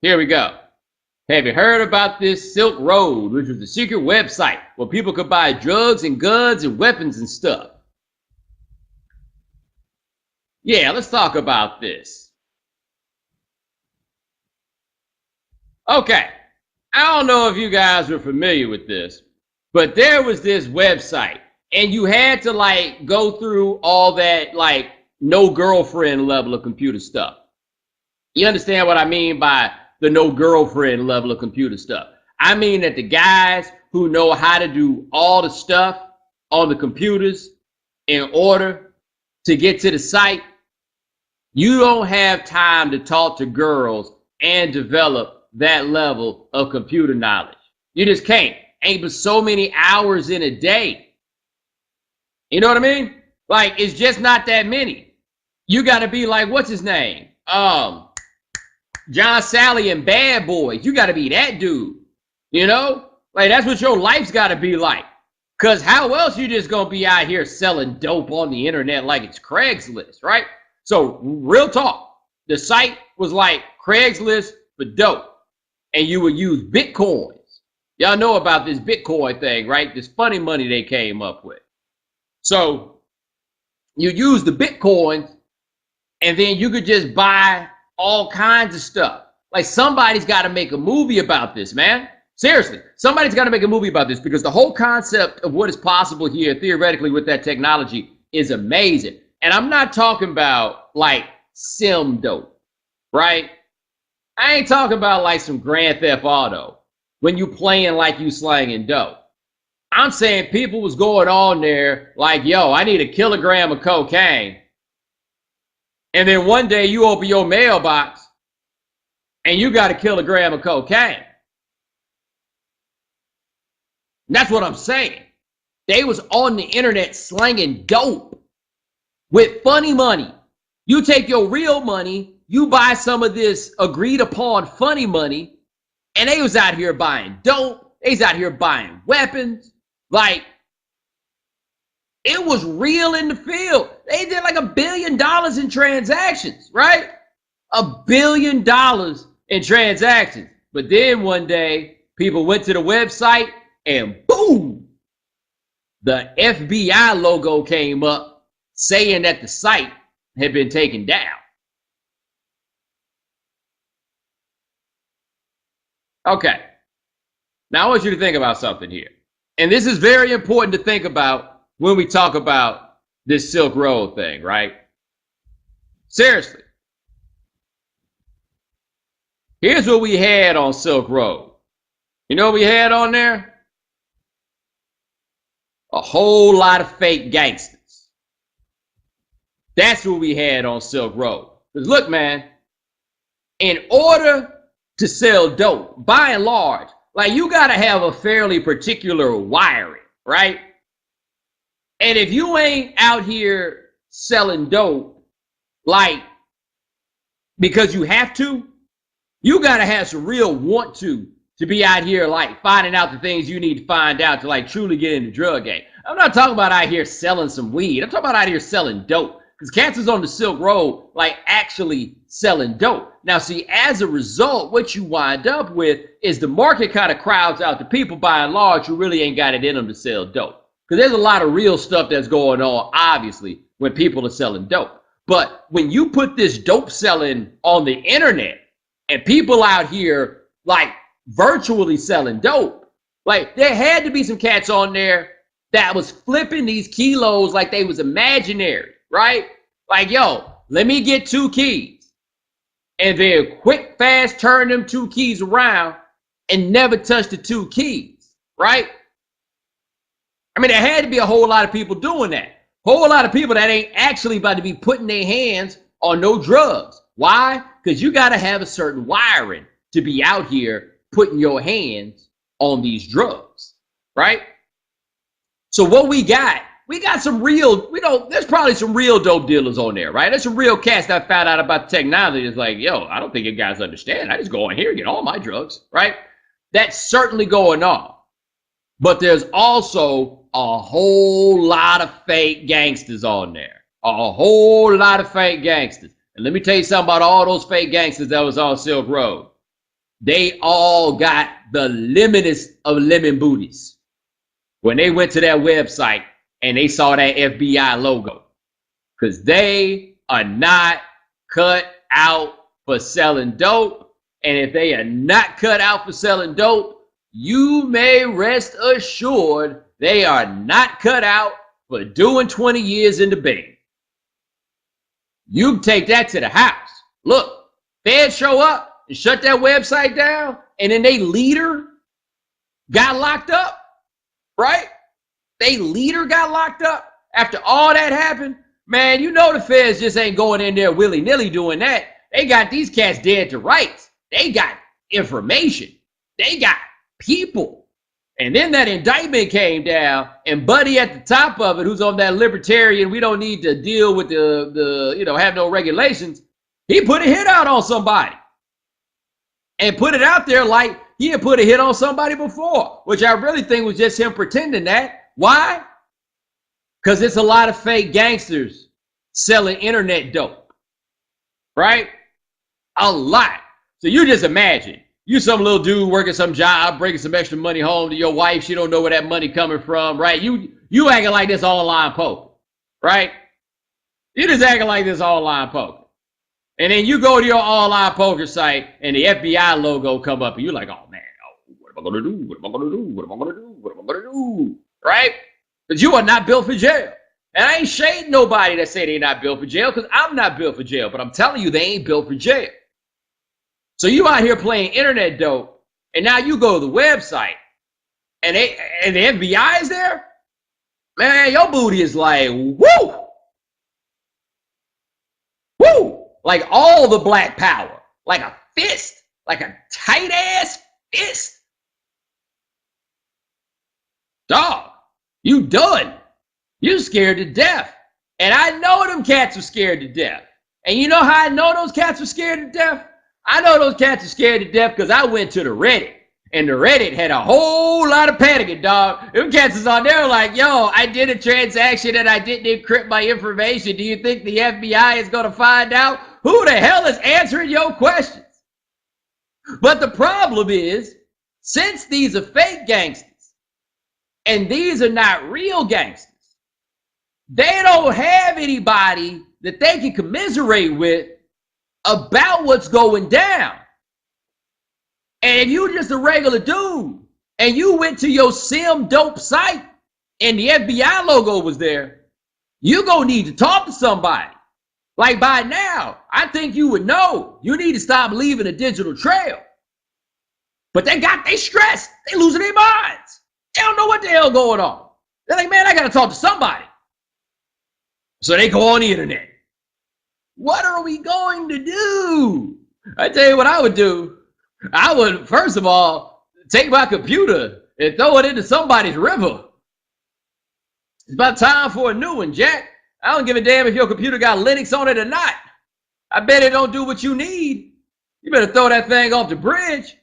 Here we go. Have you heard about this Silk Road, which was a secret website where people could buy drugs and guns and weapons and stuff? Yeah, let's talk about this. Okay, I don't know if you guys were familiar with this, but there was this website, and you had to like go through all that like no girlfriend level of computer stuff. You understand what I mean by the no girlfriend level of computer stuff? I mean that the guys who know how to do all the stuff on the computers in order to get to the site, you don't have time to talk to girls and develop that level of computer knowledge. You just can't. Ain't but so many hours in a day. You know what I mean? Like, it's just not that many. You got to be like, what's his name? John Sally and Bad Boys. You got to be that dude. You know? Like, that's what your life's got to be like. Because how else you just going to be out here selling dope on the internet like it's Craigslist, right? So, real talk. The site was like Craigslist for dope. And you would use Bitcoins. Y'all know about this Bitcoin thing, right? This funny money they came up with. So, you use the Bitcoins, and then you could just buy all kinds of stuff. Like, somebody's got to make a movie about this, man. Seriously, somebody's got to make a movie about this, because the whole concept of what is possible here theoretically with that technology is amazing. And I'm not talking about like sim dope, right? I ain't talking about like some Grand Theft Auto when you playing like you slanging dope. I'm saying people was going on there like, yo, I need a kilogram of cocaine. And then one day you open your mailbox and you got a kilogram of cocaine. And that's what I'm saying. They was on the internet slanging dope with funny money. You take your real money, you buy some of this agreed upon funny money, and they was out here buying dope. They was out here buying weapons. Like, it was real in the field. They did like $1 billion in transactions, right? $1 billion in transactions. But then one day, people went to the website and boom, the FBI logo came up saying that the site had been taken down. Okay. Now I want you to think about something here. And this is very important to think about when we talk about this Silk Road thing, right? Seriously. Here's what we had on Silk Road. You know what we had on there? A whole lot of fake gangsters. That's what we had on Silk Road. Because look, man, in order to sell dope, by and large, like, you got to have a fairly particular wiring, right? And if you ain't out here selling dope, like, because you have to, you got to have some real want to be out here, like, finding out the things you need to find out to, like, truly get in the drug game. I'm not talking about out here selling some weed. I'm talking about out here selling dope. Because cats on the Silk Road, like, actually selling dope. Now, see, as a result, what you wind up with is the market kind of crowds out the people, by and large, who really ain't got it in them to sell dope. Because there's a lot of real stuff that's going on, obviously, when people are selling dope. But when you put this dope selling on the internet, and people out here, like, virtually selling dope, like, there had to be some cats on there that was flipping these kilos like they was imaginary. Right? Like, yo, let me get 2 keys. And then quick, fast turn them 2 keys around and never touch the 2 keys. Right? I mean, there had to be a whole lot of people doing that. Whole lot of people that ain't actually about to be putting their hands on no drugs. Why? Because you got to have a certain wiring to be out here putting your hands on these drugs. Right? So what we got some real, there's probably some real dope dealers on there, right? There's some real cats that found out about the technology. It's like, yo, I don't think you guys understand. I just go in here and get all my drugs, right? That's certainly going on. But there's also a whole lot of fake gangsters on there. A whole lot of fake gangsters. And let me tell you something about all those fake gangsters that was on Silk Road. they all got the lemonest of lemon booties when they went to that website and they saw that FBI logo, because they are not cut out for selling dope. And if they are not cut out for selling dope, you may rest assured they are not cut out for doing 20 years in the Bay. You take that to the house. Look, feds show up and shut that website down, and then they leader got locked up, right? They leader got locked up. After all that happened, man, you know the feds just ain't going in there willy-nilly doing that. They got these cats dead to rights. They got information. They got people. And then that indictment came down, and Buddy at the top of it, who's on that libertarian, we don't need to deal with the have no regulations. He put a hit out on somebody and put it out there like he had put a hit on somebody before, which I really think was just him pretending that. Why? Because it's a lot of fake gangsters selling internet dope, right? A lot. So you just imagine, you some little dude working some job, bringing some extra money home to your wife. She don't know where that money coming from, right? You acting like this online poker, right? You just acting like this online poker. And then you go to your online poker site and the FBI logo come up and you're like, oh man, what am I going to do? What am I going to do? What am I going to do? What am I going to do? Right? Because you are not built for jail. And I ain't shading nobody that say they're not built for jail, because I'm not built for jail. But I'm telling you, they ain't built for jail. So you out here playing internet dope, and now you go to the website, and the FBI is there? Man, your booty is like, woo! Woo! Like all the black power. Like a fist. Like a tight-ass fist. Dog, you done. You scared to death. And I know them cats are scared to death. And you know how I know those cats are scared to death? I know those cats are scared to death because I went to the Reddit. And the Reddit had a whole lot of panicking, dog. Them cats is on there like, yo, I did a transaction and I didn't encrypt my information. Do you think the FBI is going to find out? Who the hell is answering your questions? But the problem is, since these are fake gangsters, and these are not real gangsters, they don't have anybody that they can commiserate with about what's going down. And if you just a regular dude and you went to your sim dope site and the FBI logo was there, you're going to need to talk to somebody. Like by now, I think you would know you need to stop leaving a digital trail. But they stressed. They losing their minds. They don't know what the hell going on. They're like, man, I got to talk to somebody. So they go on the internet. What are we going to do? I tell you what I would do. I would, first of all, take my computer and throw it into somebody's river. It's about time for a new one, Jack. I don't give a damn if your computer got Linux on it or not. I bet it don't do what you need. You better throw that thing off the bridge.